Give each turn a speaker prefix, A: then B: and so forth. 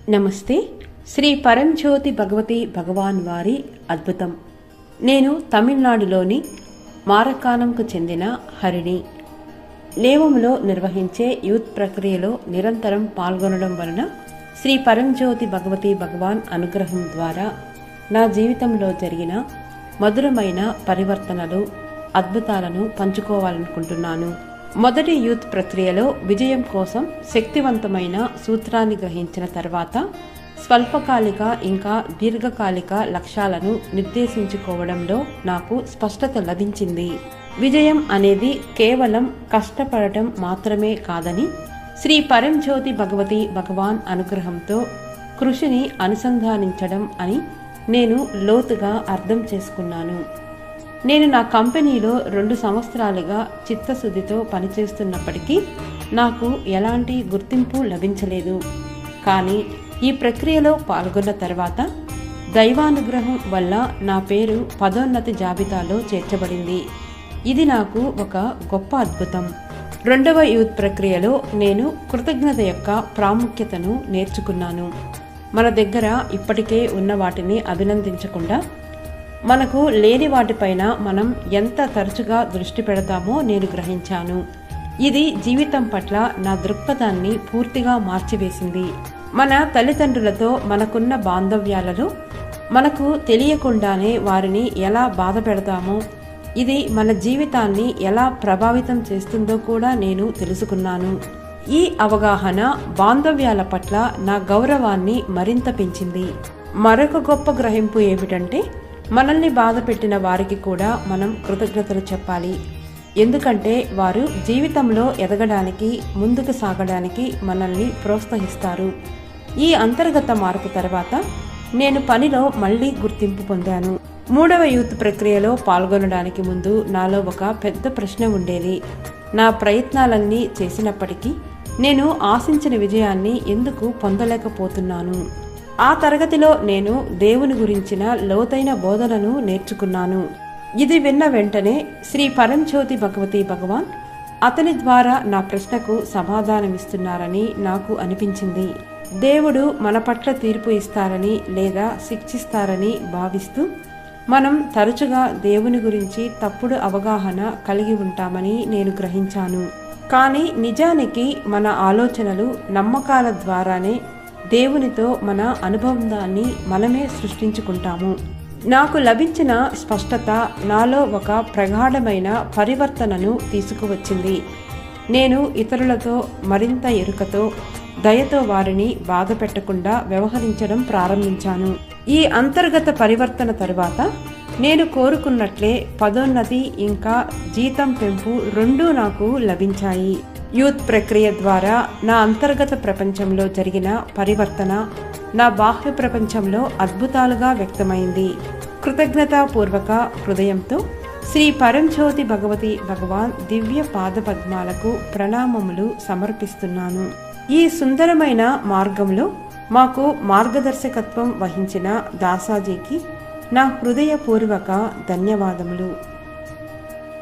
A: నమస్తే. శ్రీ పరంజ్యోతి భగవతి భగవాన్ వారి అద్భుతం. నేను తమిళనాడులోని మారకానంకు చెందిన హరిణి. లేవంలో నిర్వహించే యూత్ ప్రక్రియలో నిరంతరం పాల్గొనడం వలన శ్రీ పరంజ్యోతి భగవతి భగవాన్ అనుగ్రహం ద్వారా నా జీవితంలో జరిగిన మధురమైన పరివర్తనలు, అద్భుతాలను పంచుకోవాలనుకుంటున్నాను. మొదటి యూత్ ప్రక్రియలో విజయం కోసం శక్తివంతమైన సూత్రాన్ని గ్రహించిన తర్వాత స్వల్పకాలిక ఇంకా దీర్ఘకాలిక లక్ష్యాలను నిర్దేశించుకోవడంలో నాకు స్పష్టత లభించింది. విజయం అనేది కేవలం కష్టపడటం మాత్రమే కాదని శ్రీ పరంజ్యోతి భగవతి భగవాన్ అనుగ్రహంతో కృషిని అనుసంధానించడం అని నేను లోతుగా అర్థం చేసుకున్నాను. నేను నా కంపెనీలో 2 సంవత్సరాలుగా చిత్తశుద్ధితో పనిచేస్తున్నప్పటికీ నాకు ఎలాంటి గుర్తింపు లభించలేదు. కానీ ఈ ప్రక్రియలో పాల్గొన్న తర్వాత దైవానుగ్రహం వల్ల నా పేరు పదోన్నతి జాబితాలో చేర్చబడింది. ఇది నాకు ఒక గొప్ప అద్భుతం. 2వ యూత్ ప్రక్రియలో నేను కృతజ్ఞత యొక్క ప్రాముఖ్యతను నేర్చుకున్నాను. మన దగ్గర ఇప్పటికే ఉన్న వాటిని అభినందించకుండా మనకు లేని వాటిపైన మనం ఎంత తరచుగా దృష్టి పెడతామో నేను గ్రహించాను. ఇది జీవితం పట్ల నా దృక్పథాన్ని పూర్తిగా మార్చివేసింది. మన తల్లిదండ్రులతో మనకున్న బాంధవ్యాలలో మనకు తెలియకుండానే వారిని ఎలా బాధ పెడతామో, ఇది మన జీవితాన్ని ఎలా ప్రభావితం చేస్తుందో కూడా నేను తెలుసుకున్నాను. ఈ అవగాహన బాంధవ్యాల పట్ల నా గౌరవాన్ని మరింత పెంచింది. మరొక గొప్ప గ్రహింపు ఏమిటంటే, మనల్ని బాధ పెట్టిన వారికి కూడా మనం కృతజ్ఞతలు చెప్పాలి. ఎందుకంటే వారు జీవితంలో ఎదగడానికి, ముందుకు సాగడానికి మనల్ని ప్రోత్సహిస్తారు. ఈ అంతర్గత మార్పు తర్వాత నేను పనిలో మళ్లీ గుర్తింపు పొందాను. 3వ యూత్ ప్రక్రియలో పాల్గొనడానికి ముందు నాలో ఒక పెద్ద ప్రశ్న ఉండేది. నా ప్రయత్నాలన్నీ చేసినప్పటికీ నేను ఆశించిన విజయాన్ని ఎందుకు పొందలేకపోతున్నాను? ఆ తరగతిలో నేను దేవుని గురించిన లోతైన బోధనను నేర్చుకున్నాను. ఇది విన్న వెంటనే శ్రీ పరంజ్యోతి భగవతి భగవాన్ అతని ద్వారా నా ప్రశ్నకు సమాధానమిస్తున్నారని నాకు అనిపించింది. దేవుడు మన పట్ల తీర్పు ఇస్తారని లేదా శిక్షిస్తారని భావిస్తూ మనం తరచుగా దేవుని గురించి తప్పుడు అవగాహన కలిగి ఉంటామని నేను గ్రహించాను. కానీ నిజానికి మన ఆలోచనలు, నమ్మకాల ద్వారానే దేవునితో మన అనుబంధాన్ని మనమే సృష్టించుకుంటాము. నాకు లభించిన స్పష్టత నాలో ఒక ప్రగాఢమైన పరివర్తనను తీసుకువచ్చింది. నేను ఇతరులతో మరింత ఎరుకతో, దయతో వారిని బాధ పెట్టకుండా వ్యవహరించడం ప్రారంభించాను. ఈ అంతర్గత పరివర్తన తరువాత నేను కోరుకున్నట్లే పదోన్నతి ఇంకా జీతం పెంపు రెండూ నాకు లభించాయి. యూత్ ప్రక్రియ ద్వారా నా అంతర్గత ప్రపంచంలో జరిగిన పరివర్తన నా బాహ్య ప్రపంచంలో అద్భుతాలుగా వ్యక్తమైంది. కృతజ్ఞతాపూర్వక హృదయంతో శ్రీ పరంజ్యోతి భగవతి భగవాన్ దివ్య పాదపద్మాలకు ప్రణామములు సమర్పిస్తున్నాను. ఈ సుందరమైన మార్గంలో మాకు మార్గదర్శకత్వం వహించిన దాసాజీకి నా హృదయపూర్వక ధన్యవాదములు.